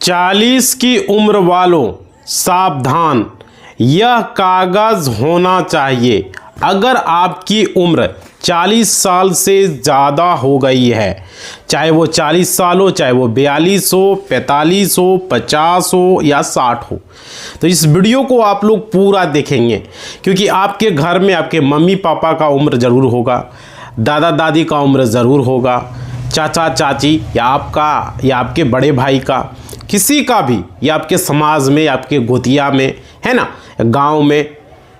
40 की उम्र वालों सावधान, यह कागज़ होना चाहिए। अगर आपकी उम्र 40 साल से ज़्यादा हो गई है, चाहे वो 40 साल हो, चाहे वो 42 हो, 45 हो, 50 हो या 60 हो, तो इस वीडियो को आप लोग पूरा देखेंगे, क्योंकि आपके घर में आपके मम्मी पापा का उम्र ज़रूर होगा, दादा दादी का उम्र ज़रूर होगा, चाचा चाची या आपका या आपके बड़े भाई का, किसी का भी, या आपके समाज में, आपके गोतिया में, है ना, गांव में,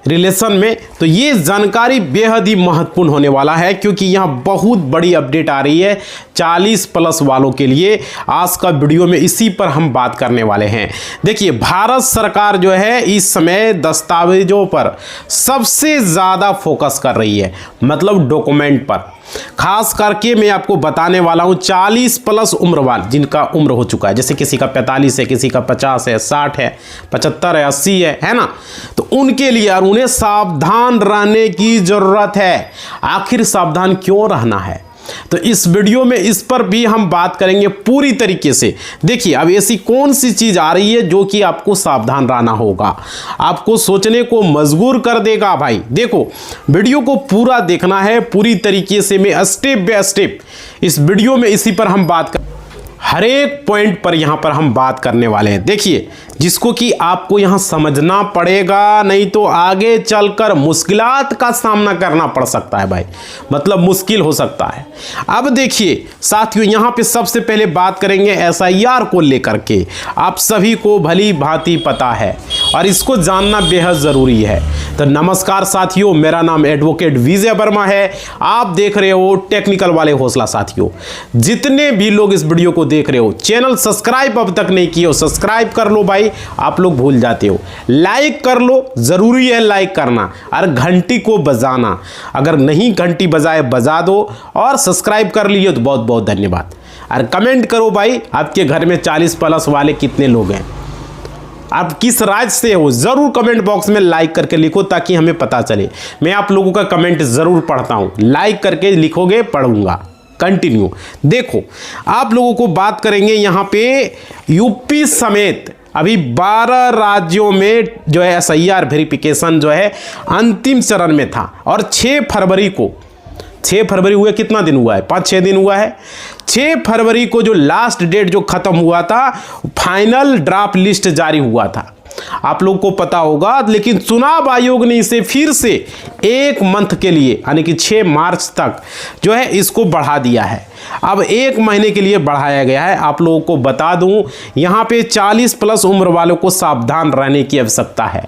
रिलेशन में। तो ये जानकारी बेहद ही महत्वपूर्ण होने वाला है, क्योंकि यहाँ बहुत बड़ी अपडेट आ रही है 40 प्लस वालों के लिए। आज का वीडियो में इसी पर हम बात करने वाले हैं। देखिए, भारत सरकार जो है इस समय दस्तावेजों पर सबसे ज़्यादा फोकस कर रही है, मतलब डॉक्यूमेंट पर। खास करके मैं आपको बताने वाला हूं 40 प्लस उम्र वाले, जिनका उम्र हो चुका है, जैसे किसी का 45 है, किसी का 50 है, 60 है, 75 है, 80 है ना, तो उनके लिए और उन्हें सावधान रहने की जरूरत है। आखिर सावधान क्यों रहना है, तो इस वीडियो में इस पर भी हम बात करेंगे पूरी तरीके से। देखिए, अब ऐसी कौन सी चीज आ रही है जो कि आपको सावधान रहना होगा, आपको सोचने को मजबूर कर देगा। भाई देखो, वीडियो को पूरा देखना है, पूरी तरीके से मैं स्टेप बाय स्टेप इस वीडियो में इसी पर हम बात कर, हर एक पॉइंट पर यहां पर हम बात करने वाले हैं। देखिए, जिसको कि आपको यहां समझना पड़ेगा, नहीं तो आगे चलकर मुश्किलात का सामना करना पड़ सकता है भाई, मतलब मुश्किल हो सकता है। अब देखिए साथियों, यहां पे सबसे पहले बात करेंगे एसआईआर को लेकर के। आप सभी को भली भांति पता है और इसको जानना बेहद जरूरी है। तो नमस्कार साथियों, मेरा नाम एडवोकेट विजय वर्मा है, आप देख रहे हो टेक्निकल वाले हौसला। साथियों, जितने भी लोग इस वीडियो को देख रहे हो, चैनल सब्सक्राइब अब तक नहीं किए हो, सब्सक्राइब कर लो भाई, आप लोग भूल जाते हो। लाइक कर लो, जरूरी है लाइक करना, और घंटी को बजाना, अगर नहीं घंटी बजाए बजा दो, और सब्सक्राइब कर लिए तो बहुत बहुत धन्यवाद। और कमेंट करो भाई, आपके घर में 40 प्लस वाले कितने लोग हैं, आप किस राज्य से हो, जरूर कमेंट बॉक्स में लाइक करके लिखो, ताकि हमें पता चले। मैं आप लोगों का कमेंट जरूर पढ़ता हूं, लाइक करके लिखोगे, पढ़ूंगा। कंटिन्यू देखो, आप लोगों को बात करेंगे यहां पे यूपी समेत अभी 12 राज्यों में जो है एसआईआर वेरिफिकेशन जो है अंतिम चरण में था, और 6 फरवरी हुए, कितना दिन हुआ है, 5-6 दिन हुआ है। 6 फरवरी को जो लास्ट डेट जो खत्म हुआ था, फाइनल ड्राफ्ट लिस्ट जारी हुआ था, आप लोग को पता होगा। लेकिन चुनाव आयोग ने इसे फिर से 1 मंथ के लिए, यानी कि 6 मार्च तक जो है इसको बढ़ा दिया है। अब 1 महीने के लिए बढ़ाया गया है। आप लोगों को बता दूं, यहां पे 40 प्लस उम्र वालों को सावधान रहने की आवश्यकता है,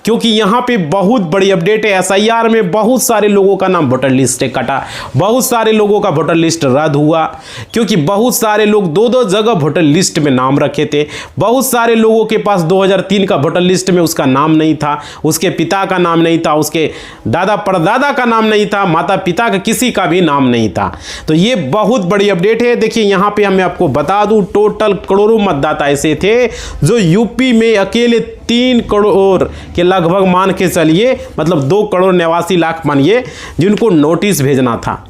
क्योंकि यहां पे बहुत बड़ी अपडेट है। एसआईआर में बहुत सारे लोगों का नाम वोटर लिस्ट से कटा, बहुत सारे लोगों का वोटर लिस्ट रद्द हुआ, क्योंकि बहुत सारे लोग 2-2 जगह वोटर लिस्ट में नाम रखे थे। बहुत सारे लोगों के पास 2003 का वोटर लिस्ट में उसका नाम नहीं था, उसके पिता का नाम नहीं था, उसके दादा परदादा का नाम नहीं था, माता पिता का किसी का भी नाम नहीं था। तो ये बहुत बड़ी अपडेट है। देखिए, यहां पे मैं आपको बता दूं, टोटल करोड़ों मतदाता ऐसे थे जो यूपी में अकेले 3 करोड़ के लगभग मान के चलिए, मतलब 2 करोड़ 89 लाख मानिए, जिनको नोटिस भेजना था।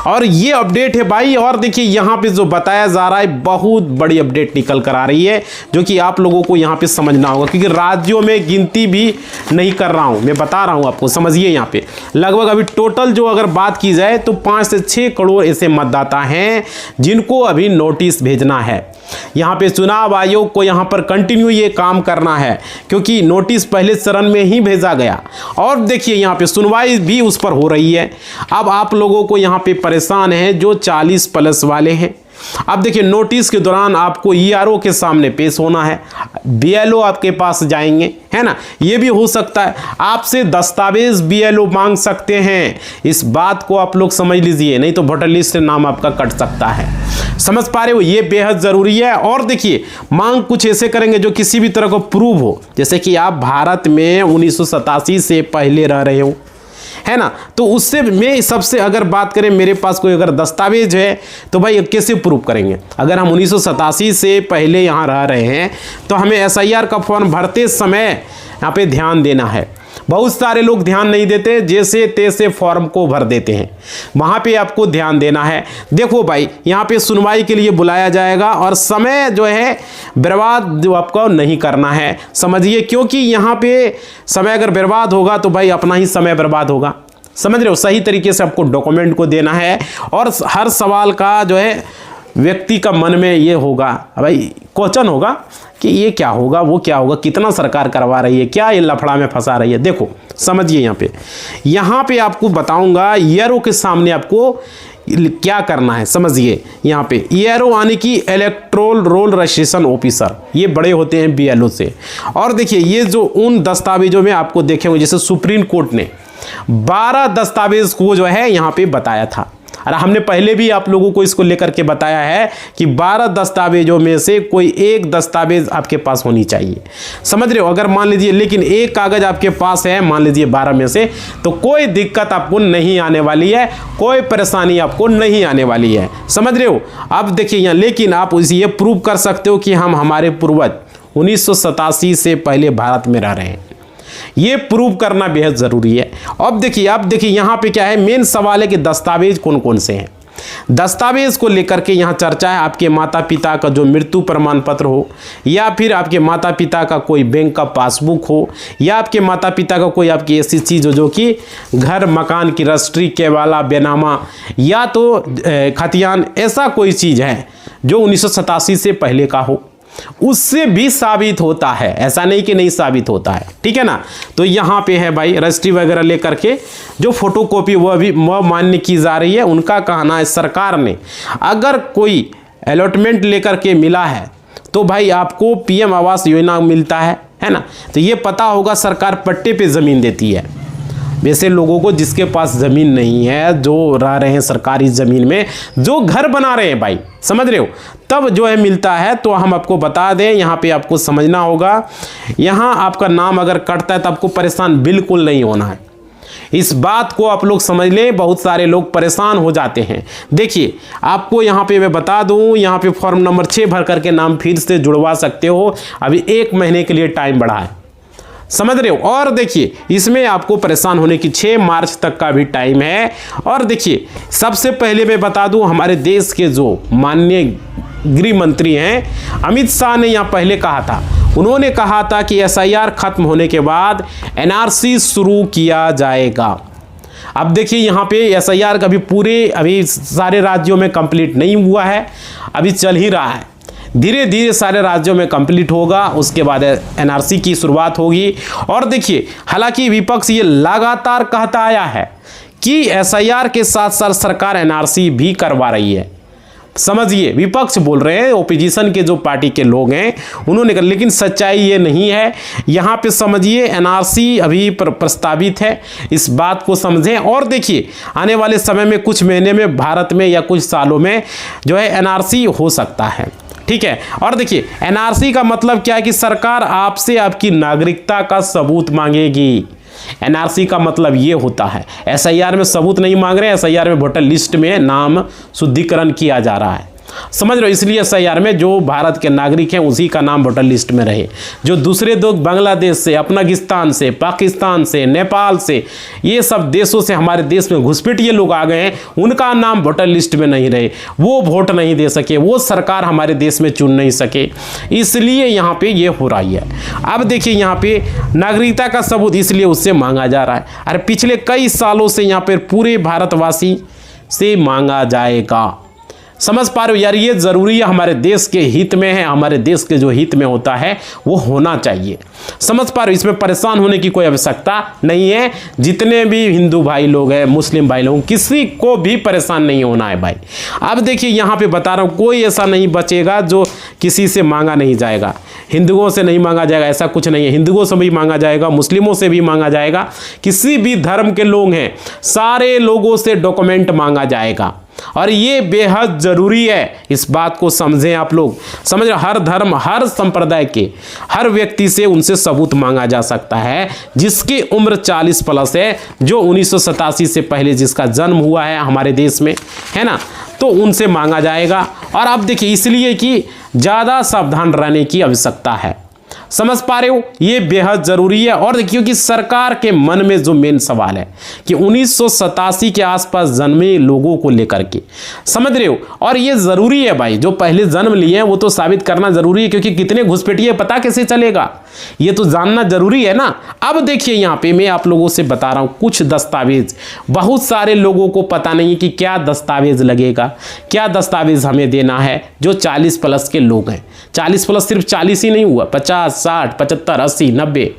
और ये अपडेट है भाई। और देखिए, यहां पे जो बताया जा रहा है, बहुत बड़ी अपडेट निकल कर आ रही है, जो कि आप लोगों को यहां पे समझना होगा, क्योंकि राज्यों में गिनती भी नहीं कर रहा हूं, मैं बता रहा हूं आपको, समझिए। यहां पे लगभग अभी टोटल जो अगर बात की जाए तो 5 से 6 करोड़ ऐसे मतदाता हैं जिनको अभी नोटिस भेजना है। यहां पे चुनाव आयोग को यहां पर कंटिन्यू ये काम करना है, क्योंकि नोटिस पहले चरण में ही भेजा गया। और देखिए, यहां पे सुनवाई भी उस पर हो रही है। अब आप लोगों को यहां पे परेशान है जो 40 प्लस वाले हैं। अब देखिए, नोटिस के दौरान आपको ईआरओ के सामने पेश होना है, बीएलओ आपके पास जाएंगे, है ना। ये भी हो सकता है आपसे दस्तावेज बीएलओ मांग सकते हैं, इस बात को आप लोग समझ लीजिए, नहीं तो वोटर लिस्ट से नाम आपका कट सकता है। समझ पा रहे हो, ये बेहद जरूरी है। और देखिए, मांग कुछ ऐसे करेंगे जो किसी भी तरह को प्रूव हो, जैसे कि आप भारत में 1987 से पहले रह रहे हो, है ना, तो उससे मैं सबसे अगर बात करें, मेरे पास कोई अगर दस्तावेज है तो भाई कैसे प्रूव करेंगे। अगर हम 1987 से पहले यहाँ रह रहे हैं तो हमें एसआईआर का फॉर्म भरते समय यहाँ पे ध्यान देना है। बहुत सारे लोग ध्यान नहीं देते, जैसे तैसे फॉर्म को भर देते हैं। वहाँ पे आपको ध्यान देना है। देखो भाई, यहाँ पे सुनवाई के लिए बुलाया जाएगा और समय जो है बर्बाद जो आपको नहीं करना है, समझिए, क्योंकि यहाँ पे समय अगर बर्बाद होगा तो भाई अपना ही समय बर्बाद होगा। समझ रहे हो? सही तरीके से आपको डॉक्यूमेंट को देना है और हर सवाल का जो है व्यक्ति का मन में ये होगा, भाई क्वेश्चन होगा कि ये क्या होगा, वो क्या होगा, कितना सरकार करवा रही है, क्या ये लफड़ा में फंसा रही है। देखो समझिए, यहाँ पे आपको बताऊंगा ईआरओ के सामने आपको क्या करना है। समझिए, यहाँ पे ईआरओ यानी कि इलेक्टोरल रोल रजिस्ट्रेशन ऑफिसर, ये बड़े होते हैं बीएलओ से। और देखिए ये जो उन दस्तावेजों में आपको देखे होंगे, जैसे सुप्रीम कोर्ट ने 12 दस्तावेज को जो है यहाँ पे बताया था, और हमने पहले भी आप लोगों को इसको लेकर के बताया है कि 12 दस्तावेजों में से कोई एक दस्तावेज आपके पास होनी चाहिए। समझ रहे हो? अगर मान लीजिए लेकिन एक कागज आपके पास है, मान लीजिए 12 में से, तो कोई दिक्कत आपको नहीं आने वाली है, कोई परेशानी आपको नहीं आने वाली है। समझ रहे हो? अब देखिए यहाँ, लेकिन आप ये प्रूव कर सकते हो कि हम हमारे पूर्वज 1987 से पहले भारत में रह रहे हैं, ये प्रूव करना बेहद ज़रूरी है। अब देखिए यहाँ पे क्या है, मेन सवाल है कि दस्तावेज कौन कौन से हैं। दस्तावेज को लेकर के यहाँ चर्चा है। आपके माता पिता का जो मृत्यु प्रमाण पत्र हो, या फिर आपके माता पिता का कोई बैंक का पासबुक हो, या आपके माता पिता का कोई आपकी ऐसी चीज़ हो जो कि घर मकान की रजिस्ट्री, केवाला, बेनामा या तो खतियान, ऐसा कोई चीज़ है जो 1987 से पहले का हो, उससे भी साबित होता है, ऐसा नहीं कि नहीं साबित होता है। ठीक है ना? तो यहाँ पे है भाई रजिस्ट्री वगैरह लेकर के जो फोटोकॉपी वह भी मान्य की जा रही है। उनका कहना है सरकार ने अगर कोई अलॉटमेंट लेकर के मिला है तो भाई आपको पीएम आवास योजना मिलता है ना? तो ये पता होगा सरकार पट्टे पे ज़मीन देती है वैसे लोगों को जिसके पास ज़मीन नहीं है, जो रह रहे हैं सरकारी ज़मीन में, जो घर बना रहे हैं भाई, समझ रहे हो, तब जो है मिलता है। तो हम आपको बता दें, यहाँ पे आपको समझना होगा, यहाँ आपका नाम अगर कटता है तो आपको परेशान बिल्कुल नहीं होना है। इस बात को आप लोग समझ लें, बहुत सारे लोग परेशान हो जाते हैं। देखिए आपको यहाँ पे मैं बता दूँ, यहाँ पे फॉर्म नंबर 6 भर करके नाम फिर से जुड़वा सकते हो। अभी 1 महीने के लिए टाइम बढ़ा है, समझ रहे हो? और देखिए इसमें आपको परेशान होने की 6 मार्च तक का भी टाइम है। और देखिए सबसे पहले मैं बता दूं, हमारे देश के जो माननीय गृह मंत्री हैं अमित शाह ने यहाँ पहले कहा था, उन्होंने कहा था कि एसआईआर खत्म होने के बाद एनआरसी शुरू किया जाएगा। अब देखिए यहाँ पे एसआईआर का अभी सारे राज्यों में कंप्लीट नहीं हुआ है, अभी चल ही रहा है। धीरे धीरे सारे राज्यों में कंप्लीट होगा, उसके बाद एनआरसी की शुरुआत होगी। और देखिए हालांकि विपक्ष ये लगातार कहता आया है कि एसआईआर के साथ साथ सरकार एनआरसी भी करवा रही है। समझिए, विपक्ष बोल रहे हैं, ओपोजिशन के जो पार्टी के लोग हैं उन्होंने कहा, लेकिन सच्चाई ये नहीं है। यहाँ पे समझिए एनआरसी अभी प्रस्तावित है, इस बात को समझें। और देखिए आने वाले समय में कुछ महीने में भारत में या कुछ सालों में जो है एनआरसी हो सकता है। ठीक है? और देखिए एनआरसी का मतलब क्या है कि सरकार आपसे आपकी नागरिकता का सबूत मांगेगी। एनआरसी का मतलब ये होता है, एसआईआर में सबूत नहीं मांग रहे हैं, एसआईआर में वोटर लिस्ट में नाम शुद्धिकरण किया जा रहा है, समझ रहे हो? इसलिए एसआईआर में जो भारत के नागरिक हैं उसी का नाम वोटर लिस्ट में रहे। जो दूसरे लोग बांग्लादेश से, अफगानिस्तान से, पाकिस्तान से, नेपाल से, ये सब देशों से हमारे देश में घुसपैठिए लोग आ गए हैं, उनका नाम वोटर लिस्ट में नहीं रहे, वो वोट नहीं दे सके, वो सरकार हमारे देश में चुन नहीं सके, इसलिए यहाँ पे ये हो रही है। अब देखिए यहाँ पे नागरिकता का सबूत इसलिए उससे मांगा जा रहा है। अरे पिछले कई सालों से यहाँ पर पूरे भारतवासी से मांगा जाएगा। समझ पा रहे हो यार? ये ज़रूरी है, हमारे देश के हित में है, हमारे देश के जो हित में होता है वो होना चाहिए। समझ पा रहे हो? इसमें परेशान होने की कोई आवश्यकता नहीं है। जितने भी हिंदू भाई लोग हैं, मुस्लिम भाई लोग, किसी को भी परेशान नहीं होना है भाई। अब देखिए यहाँ पे बता रहा हूँ, कोई ऐसा नहीं बचेगा जो किसी से मांगा नहीं जाएगा। हिंदुओं से नहीं मांगा जाएगा, ऐसा कुछ नहीं है। हिंदुओं से भी मांगा जाएगा, मुस्लिमों से भी मांगा जाएगा, किसी भी धर्म के लोग हैं सारे लोगों से डॉक्यूमेंट मांगा जाएगा। और ये बेहद ज़रूरी है, इस बात को समझें आप लोग। समझ रहे? हर धर्म, हर संप्रदाय के हर व्यक्ति से उनसे सबूत मांगा जा सकता है जिसकी उम्र 40 प्लस है, जो 1987 से पहले जिसका जन्म हुआ है हमारे देश में, है ना? तो उनसे मांगा जाएगा। और आप देखिए इसलिए कि ज़्यादा सावधान रहने की आवश्यकता है। समझ पा रहे हो, ये बेहद जरूरी है। और देखिए कि सरकार के मन में जो मेन सवाल है कि 1987 के आसपास जन्मे लोगों को लेकर के, समझ रहे हो, और ये जरूरी है भाई, जो पहले जन्म लिए हैं वो तो साबित करना जरूरी है, क्योंकि कितने घुसपैठिए पता कैसे चलेगा, ये तो जानना जरूरी है ना। अब देखिए यहाँ पे मैं आप लोगों से बता रहा हूं कुछ दस्तावेज, बहुत सारे लोगों को पता नहीं कि क्या दस्तावेज लगेगा, क्या दस्तावेज हमें देना है जो 40 प्लस के लोग हैं। 40 प्लस सिर्फ 40 ही नहीं हुआ, 50, 60, 75, 80, 90,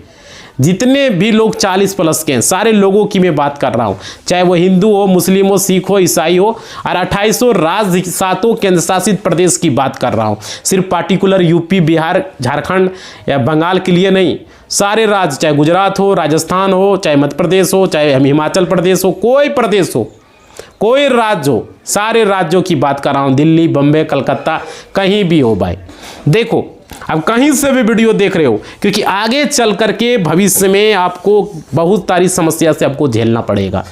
जितने भी लोग 40 प्लस के हैं सारे लोगों की मैं बात कर रहा हूं, चाहे वो हिंदू हो, मुस्लिम हो, सिख हो, ईसाई हो, और 2800 राज्य 7 केंद्र शासित प्रदेश की बात कर रहा हूं, सिर्फ पार्टिकुलर यूपी, बिहार, झारखंड या बंगाल के लिए नहीं, सारे राज्य, चाहे गुजरात हो, राजस्थान हो, चाहे मध्य प्रदेश हो, चाहे हिमाचल प्रदेश हो, कोई प्रदेश हो, कोई राज्य हो, सारे राज्यों की बात कर रहा हूं, दिल्ली, बम्बई, कलकत्ता, कहीं भी हो भाई। देखो अब कहीं से भी वीडियो देख रहे हो, क्योंकि आगे चल करके भविष्य में आपको बहुत सारी समस्या से आपको झेलना पड़ेगा,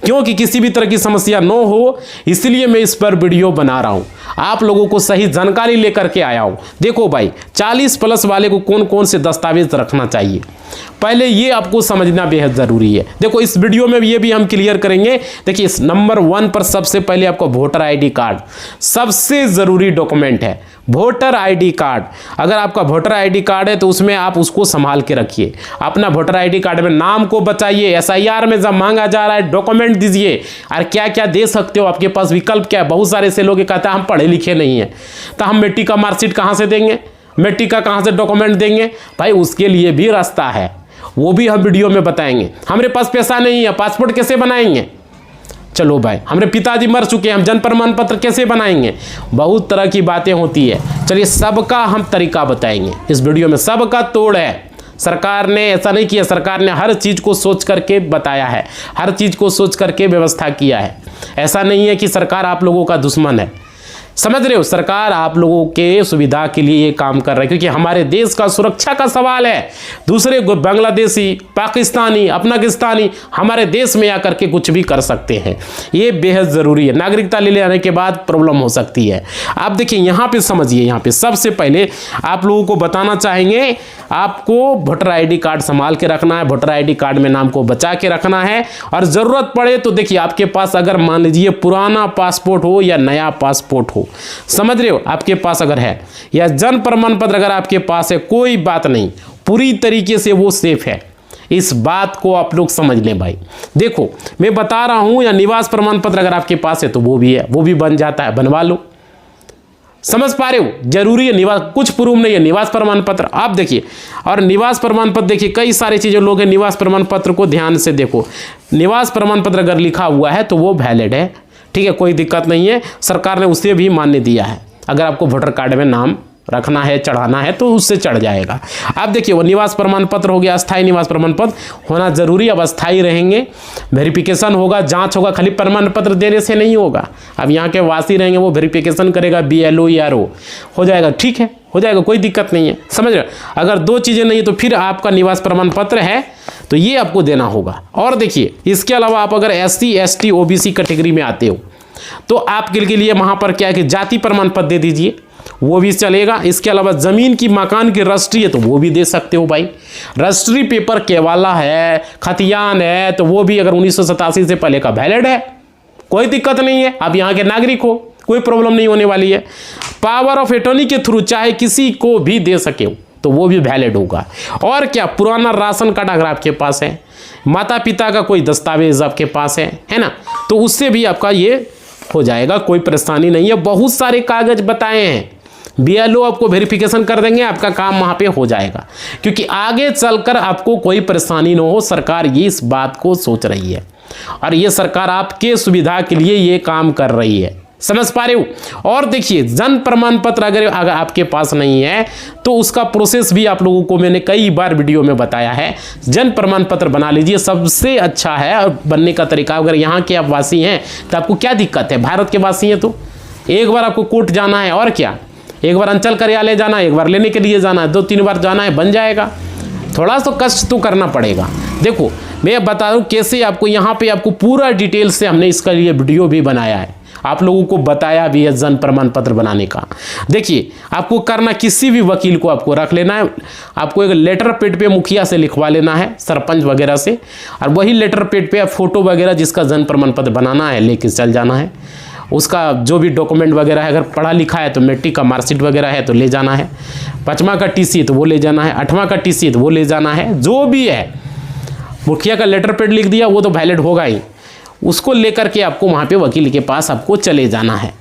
क्योंकि किसी भी तरह की समस्या न हो, इसलिए मैं इस पर वीडियो बना रहा हूं, आप लोगों को सही जानकारी लेकर के आया हूं। देखो भाई 40 प्लस वाले को कौन कौन से दस्तावेज रखना चाहिए, पहले ये आपको समझना बेहद जरूरी है। देखो इस वीडियो में ये भी हम क्लियर करेंगे। देखिए नंबर 1 पर सबसे पहले आपको वोटर आईडी कार्ड, सबसे जरूरी डॉक्यूमेंट है वोटर आईडी कार्ड। अगर आपका वोटर आईडी कार्ड है तो उसमें आप उसको संभाल के रखिए, अपना वोटर आईडी कार्ड में नाम को बचाइए, SIR में जब मांगा जा रहा है डॉक्यूमेंट दीजिए, और क्या क्या दे सकते हो, आपके पास विकल्प क्या है। बहुत सारे ऐसे लोग कहते हैं हम पढ़े लिखे नहीं हैं, तो हम मैट्रिक का मार्कशीट कहाँ से देंगे, मैट्रिक का कहाँ से डॉक्यूमेंट देंगे, भाई उसके लिए भी रास्ता है, वो भी हम वीडियो में बताएंगे। हमारे पास पैसा नहीं है, पासपोर्ट कैसे बनाएंगे, चलो भाई हमारे पिताजी मर चुके हैं, हम जन्म प्रमाण पत्र कैसे बनाएंगे, बहुत तरह की बातें होती है। चलिए सबका हम तरीका बताएंगे इस वीडियो में, सबका तोड़ है। सरकार ने ऐसा नहीं किया, सरकार ने हर चीज़ को सोच करके बताया है, हर चीज़ को सोच करके व्यवस्था किया है। ऐसा नहीं है कि सरकार आप लोगों का दुश्मन है, समझ रहे हो, सरकार आप लोगों के सुविधा के लिए ये काम कर रहा है, क्योंकि हमारे देश का सुरक्षा का सवाल है। दूसरे बांग्लादेशी, पाकिस्तानी, अफगानिस्तानी हमारे देश में आकर के कुछ भी कर सकते हैं, ये बेहद ज़रूरी है। नागरिकता ले लेने के बाद प्रॉब्लम हो सकती है। आप देखिए यहाँ पे समझिए, यहाँ पे सबसे पहले आप लोगों को बताना चाहेंगे, आपको वोटर आईडी कार्ड संभाल के रखना है, वोटर आईडी कार्ड में नाम को बचा के रखना है, और ज़रूरत पड़े तो देखिए आपके पास अगर मान लीजिए पुराना पासपोर्ट हो या नया पासपोर्ट हो, समझ रहे हो, आपके पास अगर है, या जन्म प्रमाण पत्र अगर आपके पास है, कोई बात नहीं, पूरी तरीके से वो सेफ है। इस बात को आप लोग समझ लें भाई। देखो मैं बता रहा हूं, या निवास प्रमाण पत्र अगर आपके पास है तो वो भी है, वो भी बन जाता है, बनवा लो, समझ पा रहे हो। जरूरी है निवास, कुछ प्रूफ नहीं है, निवास प्रमाण पत्र आप देखिए। और निवास प्रमाण पत्र देखिए कई सारी चीज़ें लोग हैं, निवास प्रमाण पत्र को ध्यान से देखो, निवास प्रमाण पत्र अगर लिखा हुआ है तो वो वैलिड है, ठीक है, कोई दिक्कत नहीं है, सरकार ने उसे भी मान्य दिया है। अगर आपको वोटर कार्ड में नाम रखना है, चढ़ाना है तो उससे चढ़ जाएगा। अब देखिए वो निवास प्रमाण पत्र हो गया, अस्थायी निवास प्रमाण पत्र होना जरूरी, अब अस्थायी रहेंगे, वेरिफिकेशन होगा, जांच होगा, खाली प्रमाण पत्र देने से नहीं होगा। अब यहाँ के वासी रहेंगे, वो वेरिफिकेशन करेगा, BLO ERO हो जाएगा, ठीक है, हो जाएगा, कोई दिक्कत नहीं है, समझ रहे। अगर 2 चीज़ें नहीं तो फिर आपका निवास प्रमाण पत्र है तो ये आपको देना होगा। और देखिए इसके अलावा आप अगर SC ST OBC कैटेगरी में आते हो तो आपके लिए वहाँ पर क्या है कि जाति प्रमाण पत्र दे दीजिए, वो भी चलेगा। इसके अलावा ज़मीन की, मकान की रजिस्ट्री है तो वो भी दे सकते हो भाई, रजिस्ट्री पेपर केवाला है, खतियान है, तो वो भी अगर 1987 से पहले का वैलिड है, कोई दिक्कत नहीं है, आप यहाँ के नागरिक हो, कोई प्रॉब्लम नहीं होने वाली है। पावर ऑफ अटॉर्नी के थ्रू चाहे किसी को भी दे सके तो वो भी वैलिड होगा। और क्या, पुराना राशन कार्ड अगर आपके पास है, माता पिता का कोई दस्तावेज आपके पास है ना, तो उससे भी आपका ये हो जाएगा, कोई परेशानी नहीं है। बहुत सारे कागज बताए हैं, BLO आपको वेरिफिकेशन कर देंगे, आपका काम वहाँ पे हो जाएगा, क्योंकि आगे चलकर आपको कोई परेशानी ना हो, सरकार ये इस बात को सोच रही है, और ये सरकार आपके सुविधा के लिए ये काम कर रही है, समझ पा रहे हो। और देखिए जन्म प्रमाण पत्र अगर आपके पास नहीं है तो उसका प्रोसेस भी आप लोगों को मैंने कई बार वीडियो में बताया है। जन्म प्रमाण पत्र बना लीजिए, सबसे अच्छा है। और बनने का तरीका, अगर यहाँ के आप वासी हैं तो आपको क्या दिक्कत है, भारत के वासी हैं तो एक बार आपको कोर्ट जाना है, और क्या, एक बार अंचल कार्यालय जाना है, एक बार लेने के लिए जाना है, 2-3 बार जाना है, बन जाएगा। थोड़ा सा कष्ट तो करना पड़ेगा। देखो मैं बता दूं कैसे आपको, यहाँ पे आपको पूरा डिटेल से हमने इसका लिए वीडियो भी बनाया है, आप लोगों को बताया भी है जन्म प्रमाण पत्र बनाने का। देखिए आपको करना, किसी भी वकील को आपको रख लेना है, आपको एक लेटर पेड पे मुखिया से लिखवा लेना है, सरपंच वगैरह से, और वही लेटर पेड पे फोटो वगैरह जिसका जन्म प्रमाण पत्र बनाना है लेके चल जाना है। उसका जो भी डॉक्यूमेंट वगैरह है, अगर पढ़ा लिखा है तो मैट्रिक का मार्कशीट वगैरह है तो ले जाना है, 5वां का टीसी है तो वो ले जाना है, 8वां का टीसी है तो वो ले जाना है। जो भी है मुखिया का लेटर पेड लिख दिया वो तो वैलिड होगा ही, उसको लेकर के आपको वहाँ पे वकील के पास आपको चले जाना है।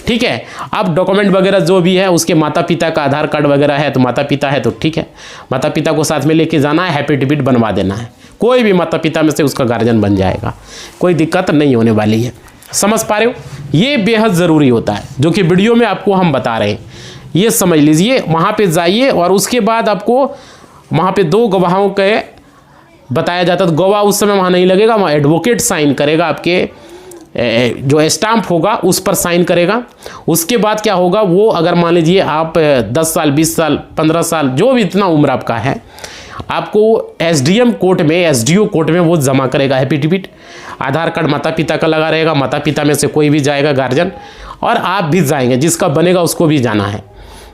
ठीक है, अब डॉक्यूमेंट वगैरह जो भी है, उसके माता पिता का आधार कार्ड वगैरह है तो माता पिता है तो ठीक है, माता पिता को साथ में लेके जाना है, एफिडेविट बनवा देना है। कोई भी माता पिता में से उसका गार्जियन बन जाएगा, कोई दिक्कत नहीं होने वाली है। समझ पा रहे हो, ये बेहद ज़रूरी होता है जो कि वीडियो में आपको हम बता रहे हैं, ये समझ लीजिए। वहाँ पे जाइए और उसके बाद आपको वहाँ पे 2 गवाहों के बताया जाता है, तो गवाह उस समय वहाँ नहीं लगेगा, वहाँ एडवोकेट साइन करेगा, आपके जो स्टाम्प होगा उस पर साइन करेगा। उसके बाद क्या होगा, वो अगर मान लीजिए आप 10 साल 20 साल 15 साल जो भी इतना उम्र आपका है, आपको एसडीएम कोर्ट में, एसडीओ कोर्ट में वो जमा करेगा एफिडेविट। आधार कार्ड माता पिता का लगा रहेगा, माता पिता में से कोई भी जाएगा गार्जियन, और आप भी जाएंगे, जिसका बनेगा उसको भी जाना है।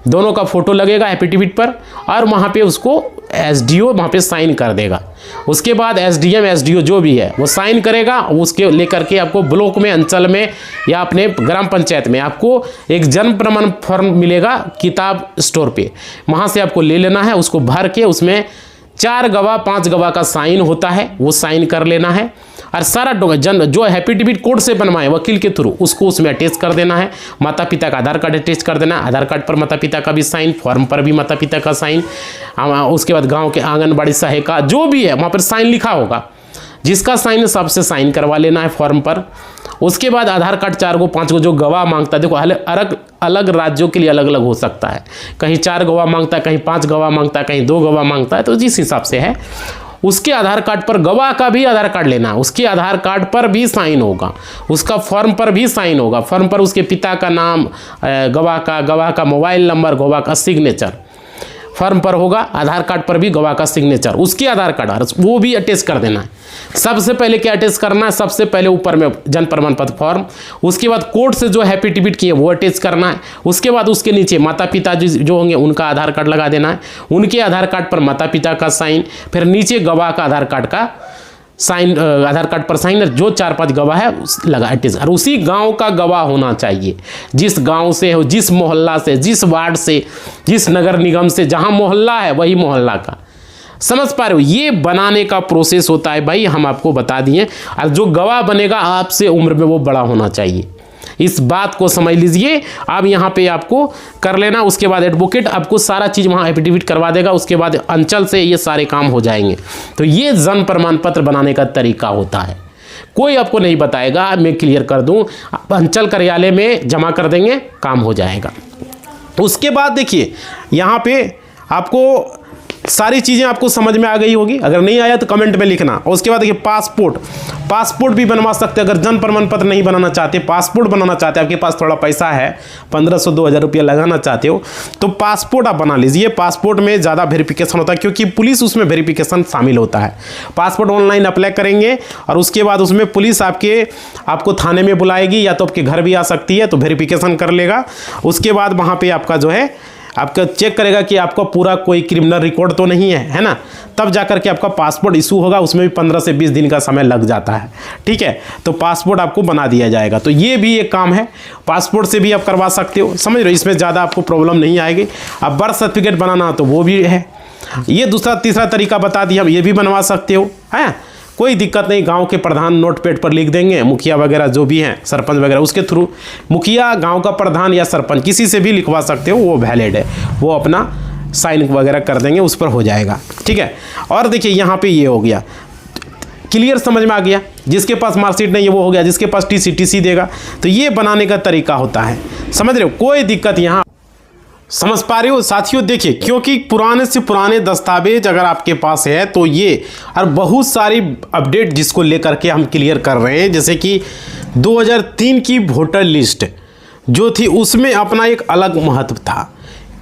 दोनों का फोटो लगेगा एफिडेविट पर और वहाँ पे उसको एसडीओ वहाँ पे साइन कर देगा। उसके बाद एसडीएम एसडीओ जो भी है वो साइन करेगा, उसके लेकर के आपको ब्लॉक में, अंचल में या अपने ग्राम पंचायत में आपको एक जन्म प्रमाण फॉर्म मिलेगा किताब स्टोर पे, वहाँ से आपको ले लेना है। उसको भर के उसमें 4 गवाह 5 गवाह का साइन होता है, वो साइन कर लेना है और सारा जो एफिडेविट कोर्ट से बनवाए वकील के थ्रू उसको उसमें अटैच कर देना है। माता पिता का आधार कार्ड अटैच कर देना है, आधार कार्ड पर माता पिता का भी साइन, फॉर्म पर भी माता पिता का साइन। उसके बाद गांव के आंगनबाड़ी सहायिका जो भी है वहाँ पर साइन लिखा होगा, जिसका साइन सबसे साइन करवा लेना है फॉर्म पर। उसके बाद आधार कार्ड 4 गो 5 गो जो गवाह मांगता है, देखो अलग अलग राज्यों के लिए अलग अलग हो सकता है, कहीं 4 गवाह मांगता है, कहीं 5 गवाह मांगता है, कहीं 2 गवाह मांगता है, तो जिस हिसाब से है उसके आधार कार्ड पर गवाह का भी आधार कार्ड लेना, उसके आधार कार्ड पर भी साइन होगा, उसका फॉर्म पर भी साइन होगा, फॉर्म पर उसके पिता का नाम, गवाह का मोबाइल नंबर, गवाह का सिग्नेचर फॉर्म पर होगा, आधार कार्ड पर भी गवाह का सिग्नेचर, उसके आधार कार्ड वो भी अटैच कर देना है। सबसे पहले क्या अटैच करना है, सबसे पहले ऊपर में जन्म प्रमाण पत्र फॉर्म, उसके बाद कोर्ट से जो एफिडेविट किए वो अटैच करना है। उसके बाद उसके नीचे माता पिता जो होंगे उनका आधार कार्ड लगा देना है, उनके आधार कार्ड पर माता पिता का साइन, फिर नीचे गवाह का आधार कार्ड का साइन, आधार कार्ड पर साइन, जो 4-5 गवाह है लगा अटैच। और उसी गांव का गवाह होना चाहिए, जिस गांव से हो, जिस मोहल्ला से, जिस वार्ड से, जिस नगर निगम से, जहां मोहल्ला है वही मोहल्ला का। समझ पा रहे हो, ये बनाने का प्रोसेस होता है भाई, हम आपको बता दिए। और जो गवाह बनेगा आपसे उम्र में वो बड़ा होना चाहिए, इस बात को समझ लीजिए। अब यहाँ पे आपको कर लेना, उसके बाद एडवोकेट आपको सारा चीज़ वहाँ एफिडेविट करवा देगा, उसके बाद अंचल से ये सारे काम हो जाएंगे। तो ये जन्म प्रमाण पत्र बनाने का तरीका होता है, कोई आपको नहीं बताएगा, मैं क्लियर कर दूं, अंचल कार्यालय में जमा कर देंगे, काम हो जाएगा। उसके बाद देखिए यहाँ पे आपको सारी चीज़ें आपको समझ में आ गई होगी, अगर नहीं आया तो कमेंट में लिखना। और उसके बाद देखिए पासपोर्ट भी बनवा सकते हैं। अगर जन्म प्रमाण पत्र नहीं बनाना चाहते, पासपोर्ट बनाना चाहते हैं, आपके पास थोड़ा पैसा है, 1500-2000 रुपया लगाना चाहते हो तो पासपोर्ट आप बना लीजिए। पासपोर्ट में ज़्यादा वेरिफिकेशन होता है, क्योंकि पुलिस उसमें वेरिफिकेशन शामिल होता है। पासपोर्ट ऑनलाइन अप्लाई करेंगे और उसके बाद उसमें पुलिस आपको थाने में बुलाएगी, या तो आपके घर भी आ सकती है, तो वेरिफिकेशन कर लेगा। उसके बाद वहाँ पर आपका जो है आपका चेक करेगा कि आपका पूरा कोई क्रिमिनल रिकॉर्ड तो नहीं है ना, तब जाकर के आपका पासपोर्ट इशू होगा। उसमें भी 15 से 20 दिन का समय लग जाता है, ठीक है। तो पासपोर्ट आपको बना दिया जाएगा। तो ये भी एक काम है, पासपोर्ट से भी आप करवा सकते हो, समझ रहे हो, इसमें ज़्यादा आपको प्रॉब्लम नहीं आएगी। अब बर्थ सर्टिफिकेट बनाना तो वो भी है, ये दूसरा तीसरा तरीका बता दिया, ये भी बनवा सकते हो, है कोई दिक्कत नहीं। गांव के प्रधान नोटपैड पर लिख देंगे, मुखिया वगैरह जो भी हैं, सरपंच वगैरह, उसके थ्रू मुखिया, गांव का प्रधान या सरपंच किसी से भी लिखवा सकते हो, वो वैलिड है, वो अपना साइन वगैरह कर देंगे, उस पर हो जाएगा, ठीक है। और देखिए यहाँ पे ये हो गया, क्लियर समझ में आ गया। जिसके पास मार्कशीट नहीं है वो हो गया, जिसके पास टीसी देगा। तो ये बनाने का तरीका होता है, समझ रहे हो, कोई दिक्कत यहाँ समझ पा रहे हो साथियों। देखिए, क्योंकि पुराने से पुराने दस्तावेज अगर आपके पास है तो ये और बहुत सारी अपडेट जिसको लेकर के हम क्लियर कर रहे हैं, जैसे कि 2003 की वोटर लिस्ट जो थी उसमें अपना एक अलग महत्व था,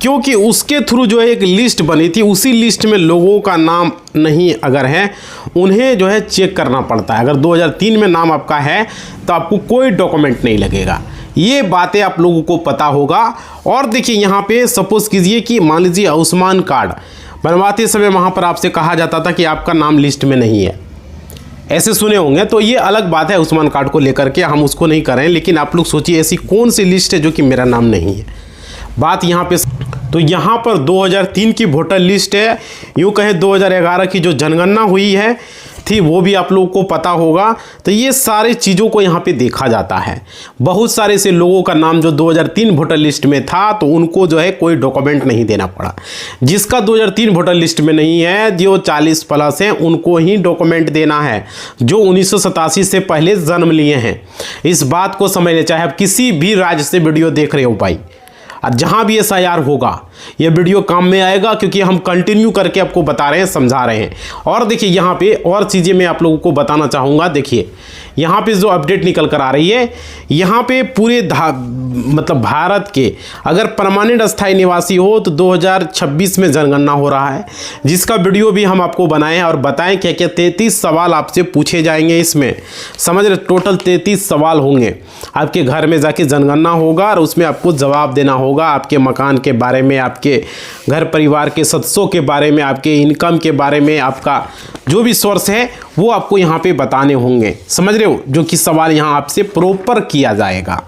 क्योंकि उसके थ्रू जो है एक लिस्ट बनी थी, उसी लिस्ट में लोगों का नाम नहीं अगर है उन्हें जो है चेक करना पड़ता है। अगर 2003 में नाम आपका है तो आपको कोई डॉक्यूमेंट नहीं लगेगा, ये बातें आप लोगों को पता होगा। और देखिए यहाँ पे सपोज कीजिए कि मान लीजिए आयुष्मान कार्ड बनवाते समय वहाँ पर आपसे कहा जाता था कि आपका नाम लिस्ट में नहीं है, ऐसे सुने होंगे। तो ये अलग बात है आयुष्मान कार्ड को लेकर के, हम उसको नहीं कर रहे हैं, लेकिन आप लोग सोचिए ऐसी कौन सी लिस्ट है जो कि मेरा नाम नहीं है। बात यहाँ पे तो यहाँ पर 2003 की वोटर लिस्ट है, यूँ कहें 2011 की जो जनगणना हुई है थी वो भी आप लोगों को पता होगा। तो ये सारे चीज़ों को यहाँ पे देखा जाता है। बहुत सारे ऐसे लोगों का नाम जो 2003 वोटर लिस्ट में था तो उनको जो है कोई डॉक्यूमेंट नहीं देना पड़ा। जिसका 2003 वोटर लिस्ट में नहीं है, जो 40 प्लस हैं, उनको ही डॉक्यूमेंट देना है, जो 1987 से पहले जन्म लिए हैं। इस बात को समझने, चाहे आप किसी भी राज्य से वीडियो देख रहे हो भाई, और जहाँ भी SIR होगा ये वीडियो काम में आएगा, क्योंकि हम कंटिन्यू करके आपको बता रहे हैं, समझा रहे हैं। और देखिए यहाँ पे और चीज़ें मैं आप लोगों को बताना चाहूँगा। देखिए यहाँ पे जो अपडेट निकल कर आ रही है, यहाँ पे पूरे मतलब भारत के अगर परमानेंट अस्थायी निवासी हो तो 2026 में जनगणना हो रहा है, जिसका वीडियो भी हम आपको बनाए हैं और बताएं क्या क्या 33 सवाल आपसे पूछे जाएंगे इसमें। समझ रहे, टोटल 33 सवाल होंगे। आपके घर में जाके जनगणना होगा और उसमें आपको जवाब देना होगा, आपके मकान के बारे में, आपके घर परिवार के सदस्यों के बारे में, आपके इनकम के बारे में, आपका जो भी सोर्स है वो आपको यहाँ पे बताने होंगे। समझ रहे हो, जो कि सवाल यहाँ आपसे प्रॉपर किया जाएगा।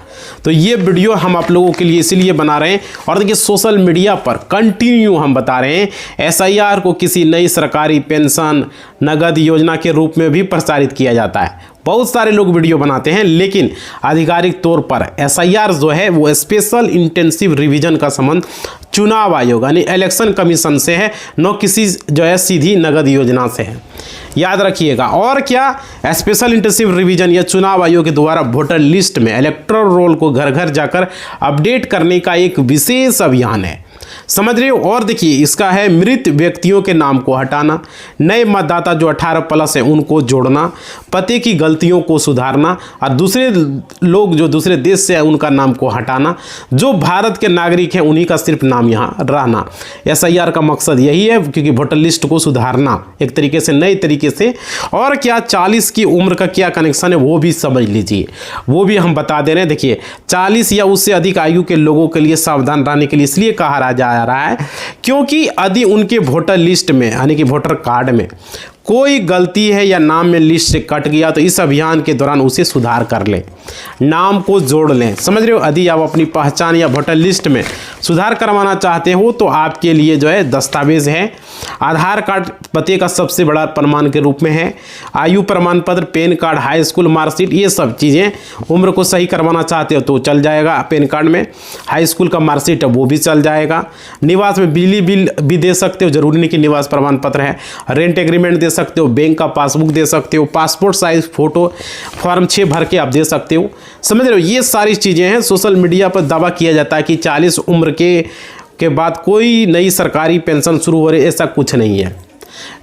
तो ये वीडियो हम आप लोगों के लिए इसलिए बना रहे हैं। और देखिए सोशल मीडिया पर कंटिन्यू हम बता रहे हैं SIR को किसी नई सरकारी पेंशन नगद योजना के रूप में भी प्रचारित किया जाता है। बहुत सारे लोग वीडियो बनाते हैं, लेकिन आधिकारिक तौर पर SIR जो है वो स्पेशल इंटेंसिव रिवीजन का संबंध चुनाव आयोग यानी इलेक्शन कमीशन से है, न किसी जो है सीधी नगद योजना से है। याद रखिएगा। और क्या, स्पेशल इंटेंसिव रिवीजन या चुनाव आयोग के द्वारा वोटर लिस्ट में इलेक्टोरल रोल को घर घर जाकर अपडेट करने का एक विशेष अभियान है। समझ रहे हो। और देखिए इसका है मृत व्यक्तियों के नाम को हटाना, नए मतदाता जो 18 प्लस हैं उनको जोड़ना, पते की गलतियों को सुधारना, और दूसरे लोग जो दूसरे देश से है उनका नाम को हटाना, जो भारत के नागरिक हैं उन्हीं का सिर्फ नाम यहाँ रहना। SIR का मकसद यही है, क्योंकि वोटर लिस्ट को सुधारना एक तरीके से, नए तरीके से। और क्या 40 की उम्र का क्या कनेक्शन है वो भी समझ लीजिए, वो भी हम बता दे रहे हैं। देखिए 40 या उससे अधिक आयु के लोगों के लिए सावधान रहने के लिए इसलिए कहा जा रहा है क्योंकि यदि उनके वोटर लिस्ट में यानी कि वोटर कार्ड में कोई गलती है या नाम में लिस्ट से कट गया तो इस अभियान के दौरान उसे सुधार कर लें, नाम को जोड़ लें। समझ रहे हो। यदि आप अपनी पहचान या वोटर लिस्ट में सुधार करवाना चाहते हो तो आपके लिए जो है दस्तावेज है, आधार कार्ड पते का सबसे बड़ा प्रमाण के रूप में है, आयु प्रमाण पत्र, pan card, high school marksheet, ये सब चीज़ें। उम्र को सही करवाना चाहते हो तो चल जाएगा पैन कार्ड में, हाई स्कूल का मार्कशीट है वो भी चल जाएगा। निवास में बिजली बिल भी दे सकते हो, जरूरी नहीं कि निवास प्रमाण पत्र है। रेंट एग्रीमेंट दे सकते हो, बैंक का पासबुक दे सकते हो, पासपोर्ट साइज फोटो फॉर्म 6 भर के आप दे सकते हो। समझ रहे हो। ये सारी चीज़ें हैं। सोशल मीडिया पर दावा किया जाता है कि 40 उम्र के बाद कोई नई सरकारी पेंशन शुरू हो रही है, ऐसा कुछ नहीं है।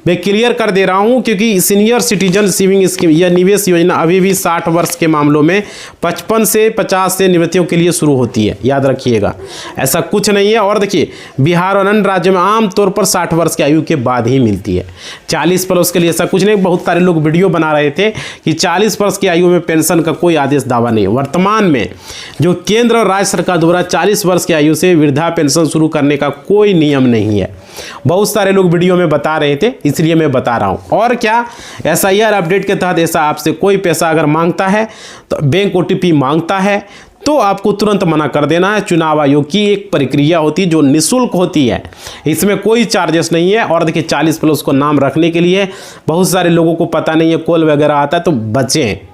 मैं क्लियर कर दे रहा हूं, क्योंकि सीनियर सिटीजन सेविंग स्कीम या निवेश योजना अभी भी 60 वर्ष के मामलों में 55 से 50 से निवृत्तियों के लिए शुरू होती है। याद रखिएगा, ऐसा कुछ नहीं है। और देखिए बिहार और अन्य राज्यों में आमतौर पर 60 वर्ष की आयु के बाद ही मिलती है। 40 प्लस के लिए ऐसा कुछ नहीं। बहुत सारे लोग वीडियो बना रहे थे कि 40 वर्ष की आयु में पेंशन का कोई आदेश दावा नहीं। वर्तमान में जो केंद्र और राज्य सरकार द्वारा 40 वर्ष की आयु से वृद्धा पेंशन शुरू करने का कोई नियम नहीं है। बहुत सारे लोग वीडियो में बता रहे थे, इसलिए मैं बता रहा हूं। और क्या, SIR अपडेट के तहत ऐसा आपसे कोई पैसा अगर मांगता है तो बैंक OTP मांगता है तो आपको तुरंत मना कर देना है। चुनाव आयोग की एक प्रक्रिया होती है जो निःशुल्क होती है, इसमें कोई चार्जेस नहीं है। और देखिए 40 प्लस को नाम रखने के लिए बहुत सारे लोगों को पता नहीं है, कॉल वगैरह आता है तो बचें।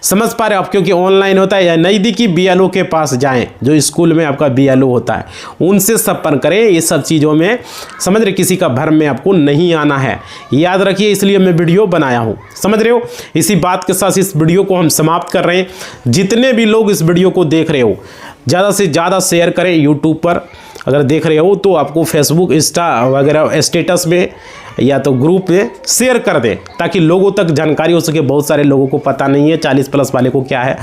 समझ पा रहे हो आप, क्योंकि ऑनलाइन होता है। या नज़दीकी BLO के पास जाएं, जो स्कूल में आपका BLO होता है, उनसे संपर्क करें। ये सब चीज़ों में समझ रहे, किसी का भ्रम में आपको नहीं आना है, याद रखिए। इसलिए मैं वीडियो बनाया हूँ, समझ रहे हो। इसी बात के साथ इस वीडियो को हम समाप्त कर रहे हैं। जितने भी लोग इस वीडियो को देख रहे हो ज़्यादा से ज़्यादा शेयर करें यूट्यूब पर, अगर देख रहे हो तो आपको फेसबुक, इंस्टा वगैरह स्टेटस में या तो ग्रुप में शेयर कर दें ताकि लोगों तक जानकारी हो सके। बहुत सारे लोगों को पता नहीं है 40+ वाले को क्या है,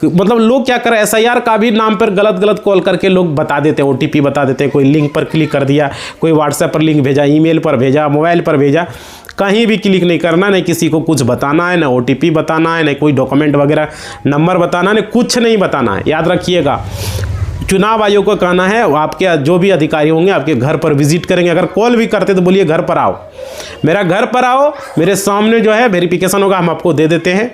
मतलब लोग क्या करें, SIR का भी नाम पर गलत कॉल करके लोग बता देते हैं, OTP बता देते हैं, कोई लिंक पर क्लिक कर दिया, कोई व्हाट्सएप पर लिंक भेजा, ईमेल पर भेजा, मोबाइल पर भेजा, कहीं भी क्लिक नहीं करना, नहीं किसी को कुछ बताना है, ना OTP बताना है, नहीं कोई डॉक्यूमेंट वगैरह नंबर बताना है, नहीं कुछ नहीं बताना है। याद रखिएगा, चुनाव आयोग का कहना है आपके जो भी अधिकारी होंगे आपके घर पर विजिट करेंगे। अगर कॉल भी करते तो बोलिए घर पर आओ, मेरा घर पर आओ, मेरे सामने जो है वेरिफिकेशन होगा, हम आपको दे देते हैं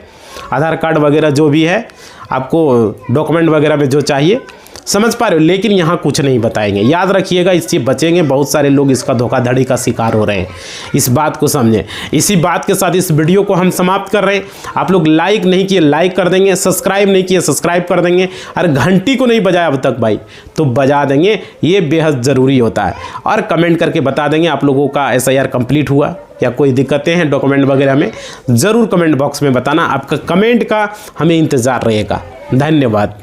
आधार कार्ड वगैरह जो भी है, आपको डॉक्यूमेंट वगैरह में जो चाहिए, समझ पा रहे हो। लेकिन यहाँ कुछ नहीं बताएंगे। याद रखिएगा, इससे बचेंगे। बहुत सारे लोग इसका धोखाधड़ी का शिकार हो रहे हैं, इस बात को समझें। इसी बात के साथ इस वीडियो को हम समाप्त कर रहे हैं। आप लोग लाइक नहीं किए, लाइक कर देंगे, सब्सक्राइब नहीं किए, सब्सक्राइब कर देंगे, और घंटी को नहीं बजाया अब तक भाई तो बजा देंगे, ये बेहद ज़रूरी होता है। और कमेंट करके बता देंगे आप लोगों का SIR कंप्लीट हुआ या कोई दिक्कतें हैं डॉक्यूमेंट वगैरह में, ज़रूर कमेंट बॉक्स में बताना। आपका कमेंट का हमें इंतज़ार रहेगा। धन्यवाद।